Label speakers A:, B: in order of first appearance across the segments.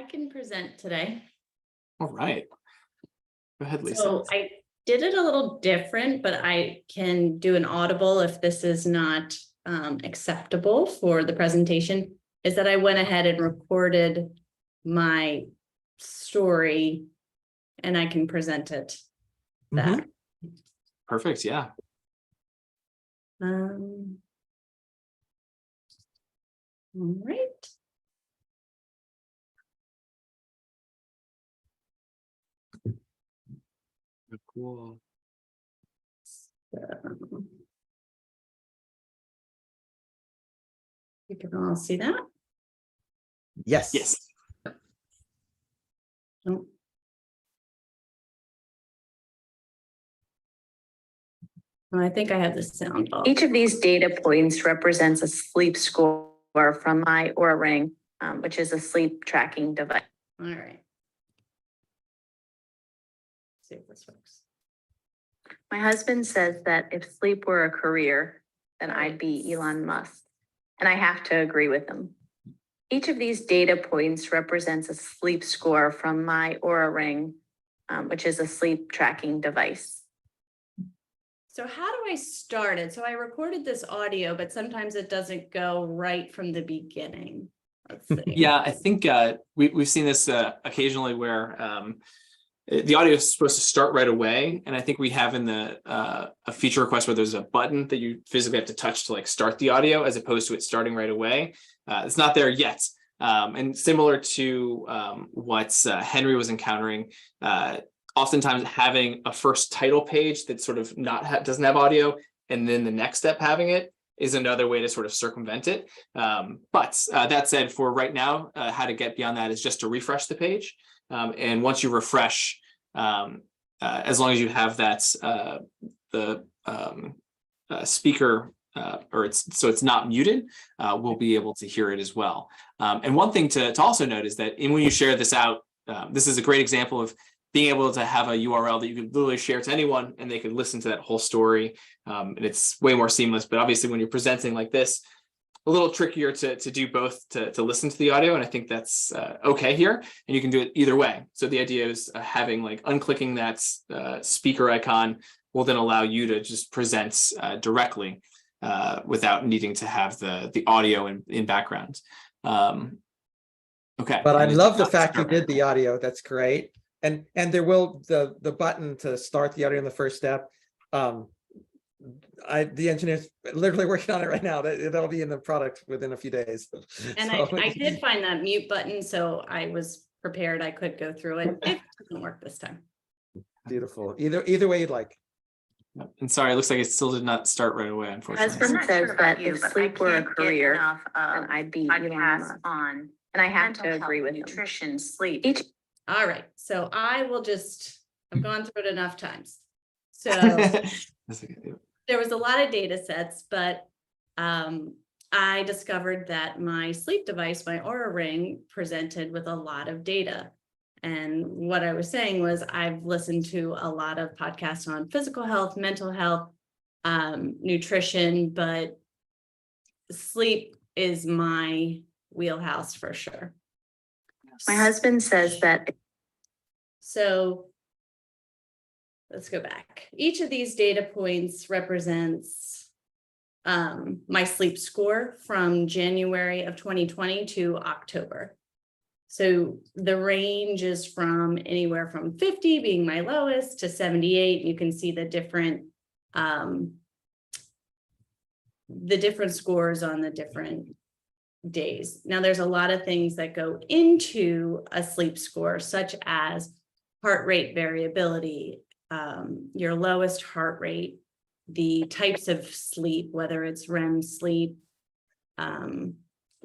A: can present today.
B: All right. Go ahead, Lisa.
A: So I did it a little different, but I can do an audible if this is not acceptable for the presentation, is that I went ahead and recorded my story and I can present it that.
B: Perfect. Yeah.
A: All right.
B: Cool.
A: You can all see that.
C: Yes.
B: Yes.
A: Oh. Oh, I think I have the sound off.
D: Each of these data points represents a sleep score from my Oura Ring, which is a sleep tracking device.
A: All right. See if this works.
D: My husband says that if sleep were a career, then I'd be Elon Musk, and I have to agree with him. Each of these data points represents a sleep score from my Oura Ring, which is a sleep tracking device.
A: So how do I start it? So I recorded this audio, but sometimes it doesn't go right from the beginning. Let's see.
B: Yeah, I think we've seen this occasionally where the audio is supposed to start right away, and I think we have in the a feature request where there's a button that you physically have to touch to like start the audio, as opposed to it starting right away. It's not there yet, and similar to what Henry was encountering. Oftentimes having a first title page that sort of doesn't have audio, and then the next step having it is another way to sort of circumvent it. But that said, for right now, how to get beyond that is just to refresh the page. And once you refresh, as long as you have that the speaker or it's not muted, we'll be able to hear it as well. And one thing to also note is that when you share this out, this is a great example of being able to have a URL that you could literally share to anyone and they could listen to that whole story. And it's way more seamless. But obviously, when you're presenting like this, a little trickier to do both, to listen to the audio. And I think that's okay here. And you can do it either way. So the idea is having like unclicking that speaker icon will then allow you to just present directly without needing to have the audio in background. Okay.
C: But I love the fact you did the audio. That's great. And there will the button to start the audio in the first step. The engineer's literally working on it right now. That'll be in the product within a few days.
A: And
C: So,
A: I did find that mute button, so I was prepared. I could go through it. It doesn't work this time.
C: beautiful. Either way you'd like.
B: And sorry, it looks like it still did not start right away,
D: My
B: unfortunately.
D: husband says that
E: you,
D: if
E: but
D: sleep
E: I
D: were a
E: can't get
D: career,
E: enough
D: then I'd be Elon
E: podcasts
D: Musk,
E: on
D: and I have
E: mental
D: to agree
E: health,
D: with him.
E: nutrition, sleep.
D: Each
A: All right, so I've gone through it enough times. So
B: That's okay.
A: there was a lot of data sets, but I discovered that my sleep device, my Oura Ring, presented with a lot of data. And what I was saying was I've listened to a lot of podcasts on physical health, mental health, nutrition, but sleep is my wheelhouse for sure.
D: my husband says that
A: So let's go back. Each of these data points represents my sleep score from January of 2020 to October. So the range is from anywhere from 50 being my lowest to 78. You can see the different scores on the different days. Now, there's a lot of things that go into a sleep score, such as heart rate variability, your lowest heart rate, the types of sleep, whether it's REM sleep,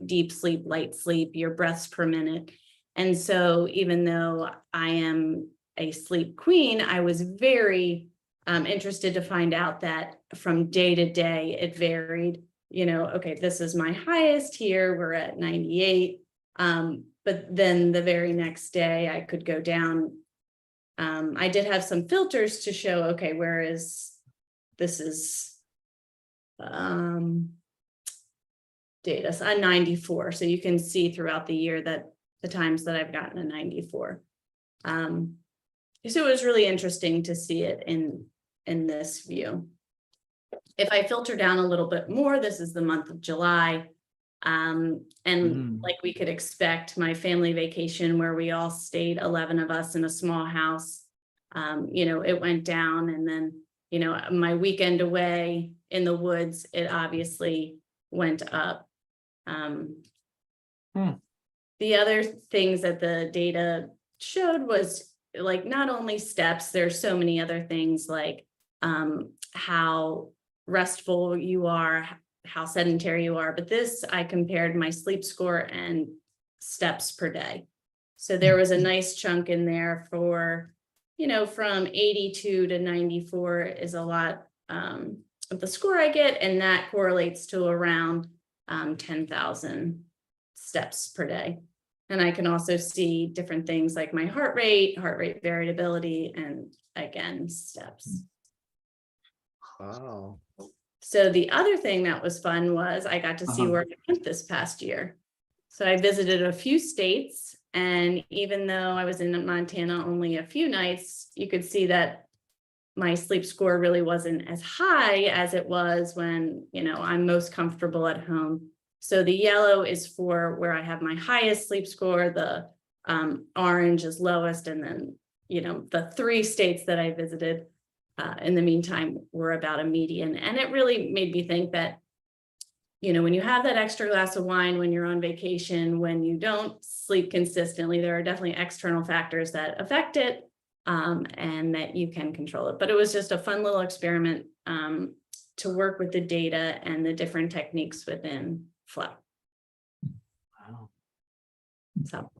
A: deep sleep, light sleep, your breaths per minute. And so even though I am a sleep queen, I was very interested to find out that from day to day, it varied. Okay, this is my highest here, we're at 98. But then the very next day I could go down. I did have some filters to show, okay, this is data, so 94. So you can see throughout the year that the times that I've gotten a 94. So it was really interesting to see it in this view. If I filter down a little bit more, this is the month of July. And like we could expect, my family vacation where we all stayed, 11 of us in a small house, you know, it went down. And then, you know, my weekend away in the woods, it obviously went up. The other things that the data showed was like not only steps, there's so many other things like how restful you are, how sedentary you are, but this, I compared my sleep score and steps per day. So there was a nice chunk in there for, you know, from 82 to 94 is a lot of the score I get, and that correlates to around 10,000 steps per day. And I can also see different things like my heart rate variability, and again, steps.
C: Wow.
A: So the other thing that was fun was I got to see where I went this past year. So I visited a few states, and even though I was in Montana only a few nights, you could see that my sleep score really wasn't as high as it was when, you know, I'm most comfortable at home. So the yellow is for where I have my highest sleep score, the orange is lowest, and then, you know, the 3 states that I visited in the meantime were about a median. And it really made me think that, you know, when you have that extra glass of wine, when you're on vacation, when you don't sleep consistently, there are definitely external factors that affect it, and that you can control it. But it was just a fun little experiment to work with the data and the different techniques within Flow.
B: Wow.
A: So,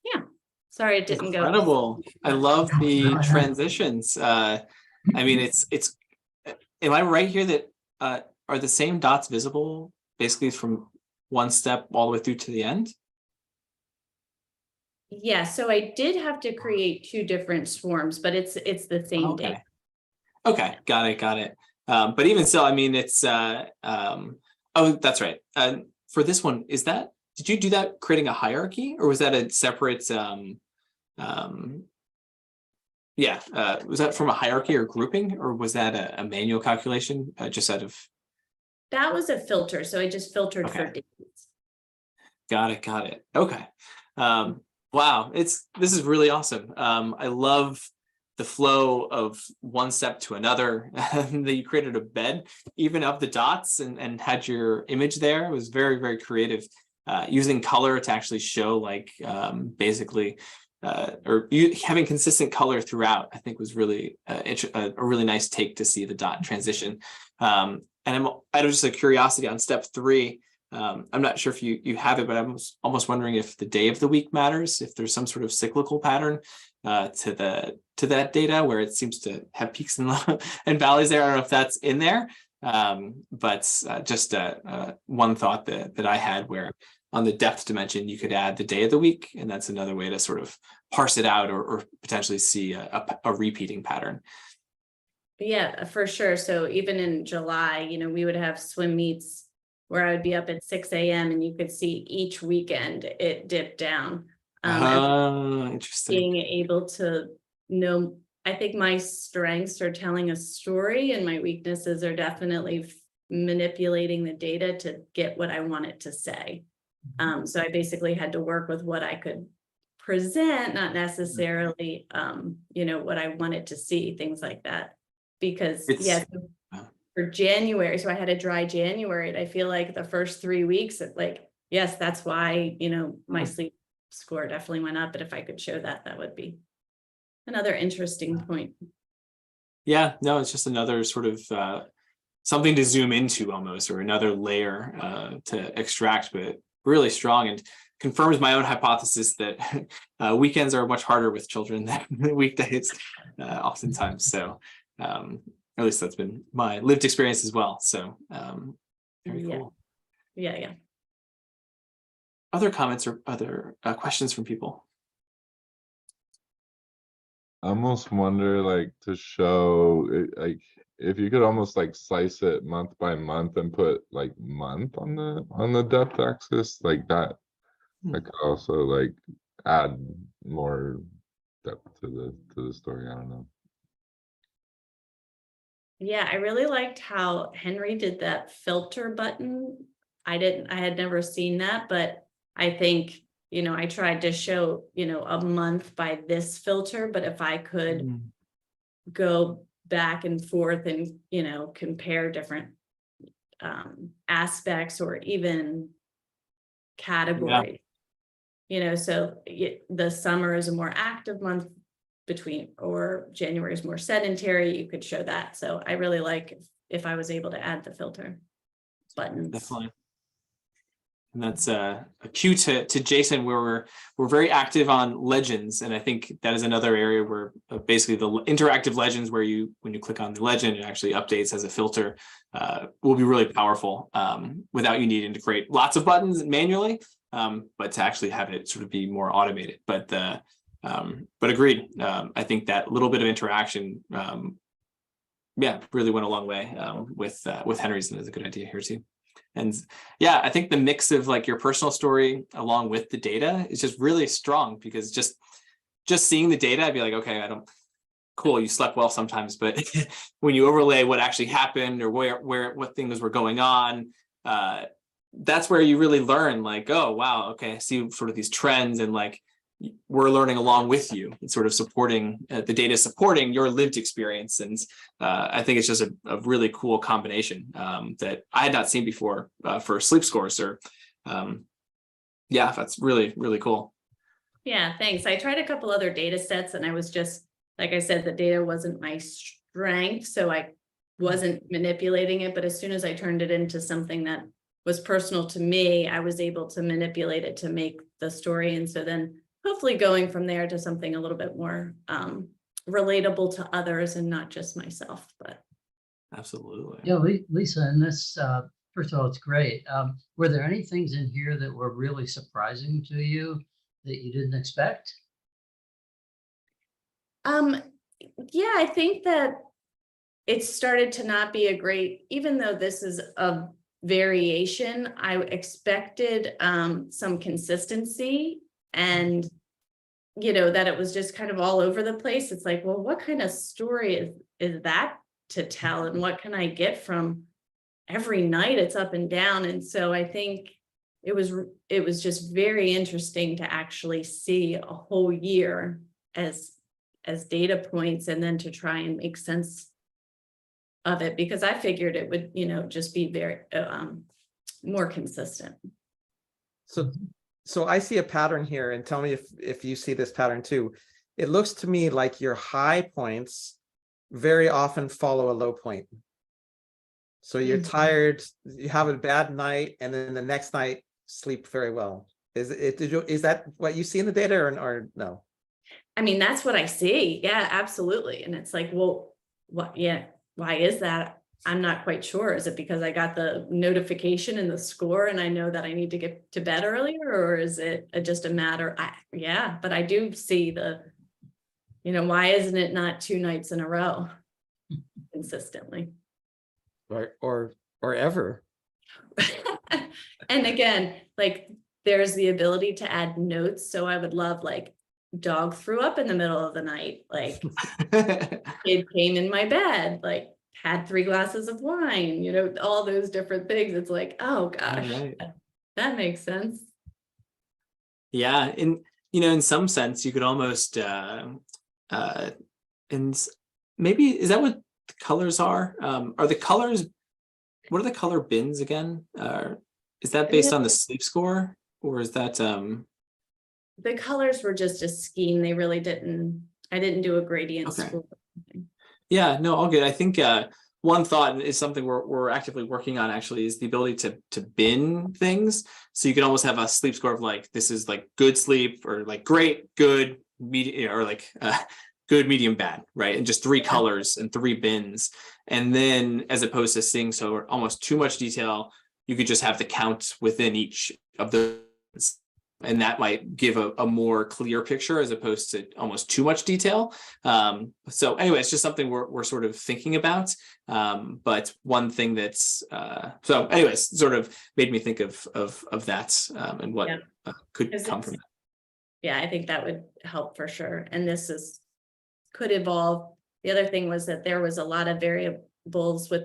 A: yeah, sorry it didn't go.
B: Incredible. I love the transitions. I mean, it's, am I right here that are the same dots visible basically from one step all the way through to the end?
A: Yeah, so I did have to create 2 different swarms, but it's the same data.
B: Okay, got it. But even still, I mean, it's oh, that's right. For this one, did you do that creating a hierarchy, or was that a separate was that from a hierarchy or grouping, or was that a manual calculation just out of?
A: That was a filter, so I just filtered for
B: Okay.
A: dates.
B: Got it. Okay. Wow, this is really awesome. I love the flow of one step to another, and that you created a bed even of the dots and had your image there. It was very, very creative, using color to actually show like basically having consistent color throughout. I think was really a really nice take to see the dot transition. And I was just a curiosity on step 3. I'm not sure if you have it, but I'm almost wondering if the day of the week matters, if there's some sort of cyclical pattern to that data where it seems to have peaks and valleys there. I don't know if that's in there, but just one thought that I had, where on the depth dimension you could add the day of the week, and that's another way to sort of parse it out or potentially see a repeating pattern.
A: Yeah, for sure. So even in July, you know, we would have swim meets where I would be up at 6 a.m. and you could see each weekend it dipped down.
B: Interesting.
A: Being able to know, I think my strengths are telling a story, and my weaknesses are definitely manipulating the data to get what I want it to say. So I basically had to work with what I could present, not necessarily, you know, what I wanted to see, things like that. Because for January, so I had a dry January, and I feel like the first 3 weeks, like, yes, that's why, you know, my sleep score definitely went up. But if I could show that, that would be another interesting point.
B: Yeah, no, it's just another sort of something to zoom into almost, or another layer to extract, but really strong, and confirms my own hypothesis that weekends are much harder with children than weekdays oftentimes. So at least that's been my lived experience as well. So very cool.
A: Yeah.
B: Other comments or other questions from people?
E: I almost wonder, like, to show it, like, if you could almost like slice it month by month and put like month on the depth axis, like that. I could also like add more depth to the story. I don't know.
A: Yeah, I really liked how Henry did that filter button. I had never seen that, but I think, I tried to show, a month by this filter, but if I could go back and forth and, compare different aspects or even categories. So the summer is a more active month or January is more sedentary, you could show that. So I really like if I was able to add the filter buttons.
B: Definitely. And that's a cue to Jason, where we're very active on legends, and I think that is another area where basically the interactive legends, where when you click on the legend, it actually updates as a filter, will be really powerful without you needing to create lots of buttons manually, but to actually have it sort of be more automated. But agreed. I think that little bit of interaction, really went a long way with Henry's, and is a good idea here too. And yeah, I think the mix of like your personal story along with the data is just really strong, because just seeing the data, I'd be like, okay, cool, you slept well sometimes, but when you overlay what actually happened or what things were going on, that's where you really learn, like, oh wow, okay, I see sort of these trends, and like we're learning along with you. It's sort of supporting the data, supporting your lived experience. And I think it's just a really cool combination that I had not seen before for sleep scores. Or that's really, really cool.
A: Yeah, thanks. I tried a couple other data sets, and I was just, like I said, the data wasn't my strength, so I wasn't manipulating it. But as soon as I turned it into something that was personal to me, I was able to manipulate it to make the story. And so then hopefully going from there to something a little bit more relatable to others and not just myself. But
B: absolutely.
F: Yeah, Lisa, and this, first of all, it's great. Were there any things in here that were really surprising to you that you didn't expect?
A: Yeah, I think that it started to not be a great, even though this is a variation, I expected some consistency, and that it was just kind of all over the place. It's like, well, what kind of story is that to tell, and what can I get from every night? It's up and down. And so I think it was just very interesting to actually see a whole year as data points, and then to try and make sense of it, because I figured it would, just be very more consistent.
C: So I see a pattern here, and tell me if you see this pattern too. It looks to me like your high points very often follow a low point. So you're tired, you have a bad night, and then the next night sleep very well. Is that what you see in the data, or no?
A: I mean, that's what I see. Yeah, absolutely. And it's like, well, what? Yeah, why is that? I'm not quite sure. Is it because I got the notification and the score and I know that I need to get to bed earlier, or is it just a matter? But I do see why isn't it not 2 nights in a row consistently?
C: Or ever.
A: And again, like there's the ability to add notes. So I would love, like, dog threw up in the middle of the night, like kid came in my bed, like had 3 glasses of wine, all those different things. It's like, oh gosh,
B: Right.
A: that makes sense.
B: Yeah, in some sense, you could almost and maybe, is that what the colors are? Are the colors, what are the color bins again? Is that based on the sleep score, or is that
A: The colors were just a scheme. They really I didn't do a gradient
B: Okay.
A: score.
B: Yeah, no, all good. I think one thought is something we're actively working on, actually, is the ability to bin things. So you can almost have a sleep score of like, this is like good sleep, or like great, good, medium, or like good, medium, bad, right? And just 3 colors and 3 bins. And then, as opposed to seeing so almost too much detail, you could just have the count within each of those. And that might give a more clear picture, as opposed to almost too much detail. So anyway, it's just something we're sort of thinking about. But one thing that's so anyways, sort of made me think of that and what could come from it.
A: yeah, I think that would help for sure. And could evolve. The other thing was that there was a lot of variables with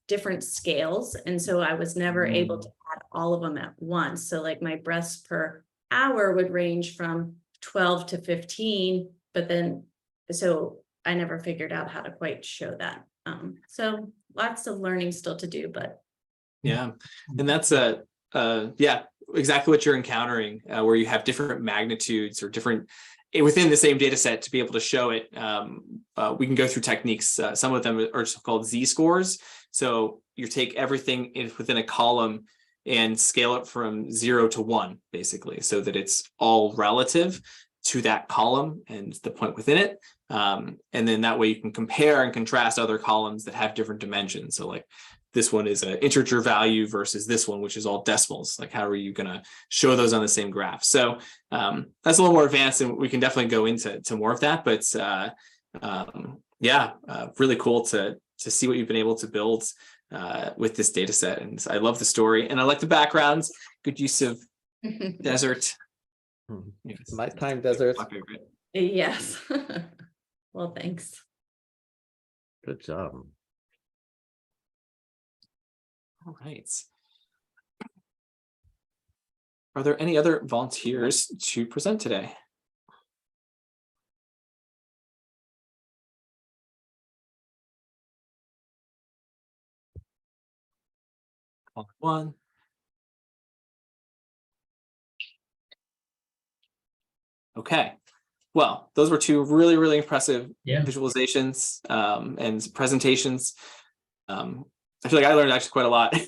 A: different scales. And so I was never able to add all of them at once. So like my breaths per hour would range from 12 to 15, but then, so I never figured out how to quite show that. So lots of learning still to do, but
B: Yeah, and that's yeah, exactly what you're encountering, where you have different magnitudes or different within the same data set to be able to show it. We can go through techniques. Some of them are called Z-scores. So you take everything within a column and scale it from 0 to 1, basically, so that it's all relative to that column and the point within it. And then that way you can compare and contrast other columns that have different dimensions. So like this one is an integer value versus this one, which is all decimals. Like, how are you going to show those on the same graph? So that's a little more advanced, and we can definitely go into more of that. But yeah, really cool to see what you've been able to build with this data set. And I love the story, and I like the backgrounds. Good use of desert. Yes.
C: Nighttime desert.
B: My favorite.
A: yes. Well, thanks.
C: Good job.
B: All right. Are there any other volunteers to present today? One. Okay. Well, those were two really, really impressive visualizations and presentations. I feel like I learned actually quite a lot.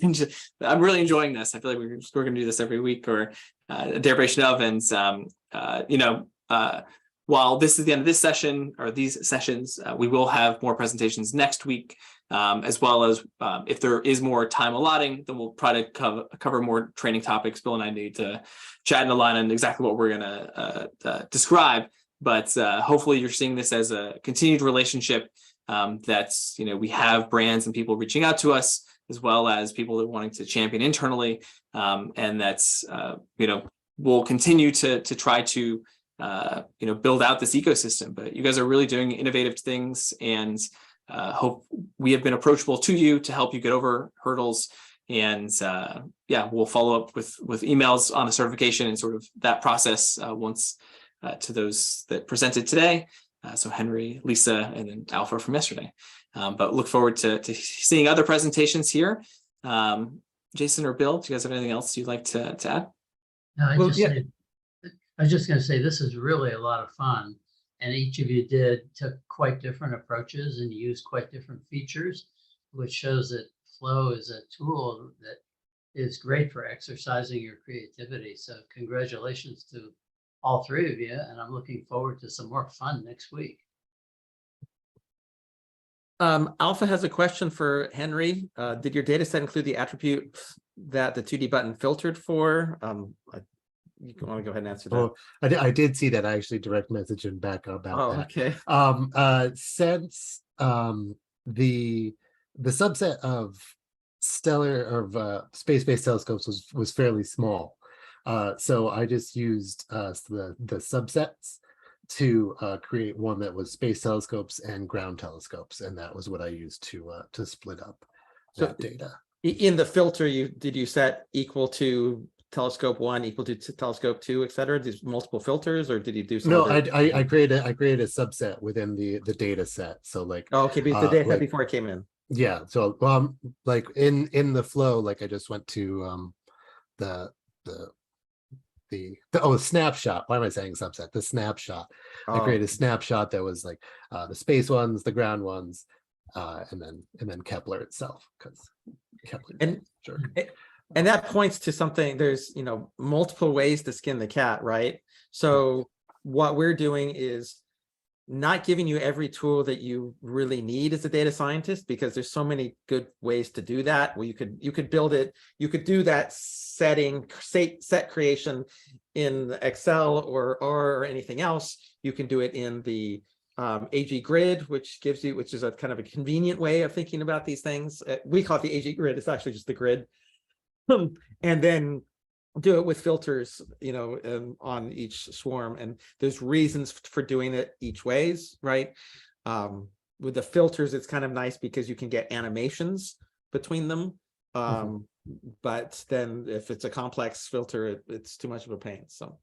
B: I'm really enjoying this. I feel like we're going to do this every week or a derivation of. And, you know, while this is the end of this session or these sessions, we will have more presentations next week, as well as if there is more time allotting, then we'll try to cover more training topics. Bill and I need to chat and align on exactly what we're going to describe. But hopefully you're seeing this as a continued relationship. That's, you know, we have brands and people reaching out to us, as well as people that are wanting to champion internally. And that's, you know, we'll continue to try to, you know, build out this ecosystem. But you guys are really doing innovative things, and hope we have been approachable to you to help you get over hurdles. And yeah, we'll follow up with emails on a certification and sort of that process once to those that presented today. So Henry, Lisa, and then Alpha from yesterday. But look forward to seeing other presentations here. Jason or Bill, do you guys have anything else you'd like to add?
F: No, I
C: Well,
F: was just going to say, this is really a lot of fun. And each of you took quite different approaches and used quite different features, which shows that Flow is a tool that is great for exercising your creativity. So congratulations to all three of you, and I'm looking forward to some more fun next week.
C: Alpha has a question for Henry. Did your data set include the attribute that the 2D button filtered for? You want to go ahead and answer that?
G: Oh, I did see that. I actually direct messaged him back about that.
C: Okay.
G: Since the subset of space-based telescopes was fairly small, so I just used the subsets to create one that was space telescopes and ground telescopes, and that was what I used to split up that data.
C: In the filter, did you set equal to telescope 1 equal to telescope 2, etc.? These multiple filters, or did you do some?
G: No, I created a subset within the data set. So like,
C: oh, okay, but the data set before it came in.
G: Yeah. So like in the flow, like I just went to the snapshot. Why am I saying subset? The snapshot. I created a snapshot that was like the space ones, the ground ones, and then Kepler itself, because Kepler.
C: And
G: sure.
C: And that points to something. There's, you know, multiple ways to skin the cat, right? So what we're doing is not giving you every tool that you really need as a data scientist, because there's so many good ways to do that. Well, you could build it, you could do that set creation in Excel or R or anything else. You can do it in the AG grid, which is a kind of a convenient way of thinking about these things. We call it the AG grid. It's actually just the grid. And then do it with filters, on each swarm, and there's reasons for doing it each ways, right? With the filters, it's kind of nice because you can get animations between them. But then if it's a complex filter, it's too much of a pain. So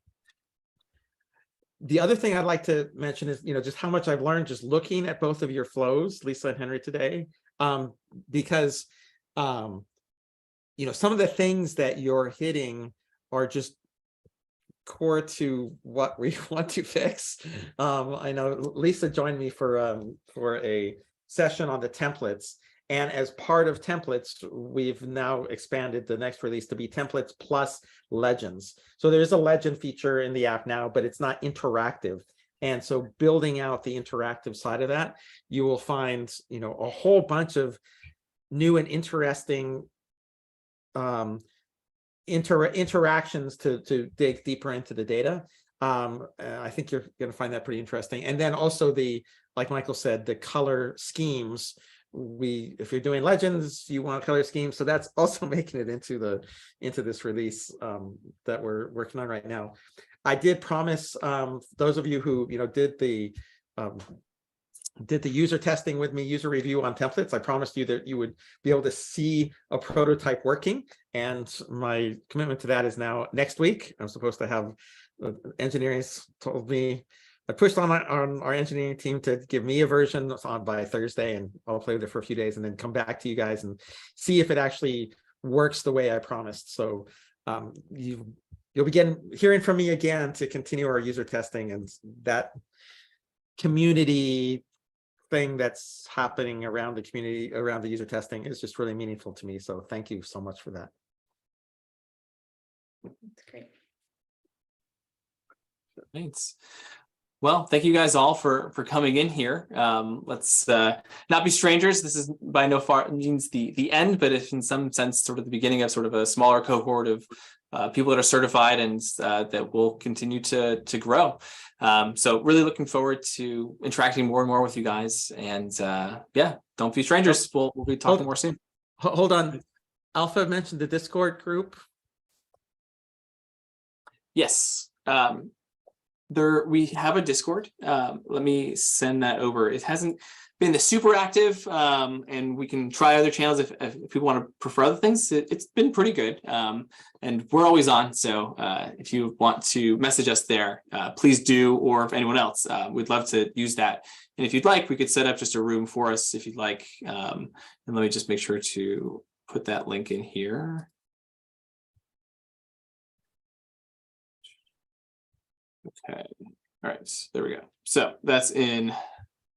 C: the other thing I'd like to mention is, just how much I've learned just looking at both of your flows, Lisa and Henry, today, because some of the things that you're hitting are just core to what we want to fix. I know Lisa joined me for a session on the templates, and as part of templates, we've now expanded the next release to be templates plus legends. So there's a legend feature in the app now, but it's not interactive. And so building out the interactive side of that, you will find, a whole bunch of new and interesting interactions to dig deeper into the data. I think you're going to find that pretty interesting. And then also like Michael said, the color schemes. If you're doing legends, you want color schemes. So that's also making it into this release that we're working on right now. I did promise those of you who did the user testing with me, user review on templates, I promised you that you would be able to see a prototype working. And my commitment to that is now next week. I'm supposed to have engineering told me, I pushed on our engineering team to give me a version by Thursday, and I'll play with it for a few days and then come back to you guys and see if it actually works the way I promised. So you'll be hearing from me again to continue our user testing, and that community thing that's happening around the community, around the user testing, is just really meaningful to me. So thank you so much for that.
A: That's great.
B: Thanks. Well, thank you guys all for coming in here. Let's not be strangers. This is by no means the end, but if in some sense sort of the beginning of sort of a smaller cohort of people that are certified and that will continue to grow. So really looking forward to interacting more and more with you guys. And yeah, don't be strangers. We'll be talking more soon.
C: Hold on. Alpha mentioned the Discord group.
B: Yes. We have a Discord. Let me send that over. It hasn't been the super active, and we can try other channels if people want to prefer other things. It's been pretty good, and we're always on. So if you want to message us there, please do, or if anyone else, we'd love to use that. And if you'd like, we could set up just a room for us if you'd like. And let me just make sure to put that link in here. Okay, all right, there we go. So that's in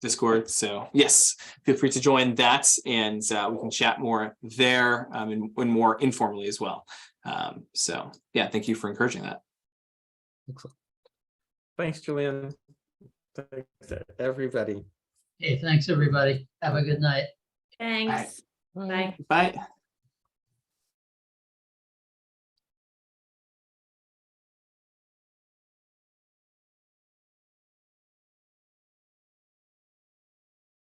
B: Discord. So yes, feel free to join that, and we can chat more there and more informally as well. So yeah, thank you for encouraging that.
C: Excellent. Thanks, Julian. Thanks, everybody.
F: Hey, thanks, everybody. Have a good night.
A: Thanks. Bye.
B: Bye.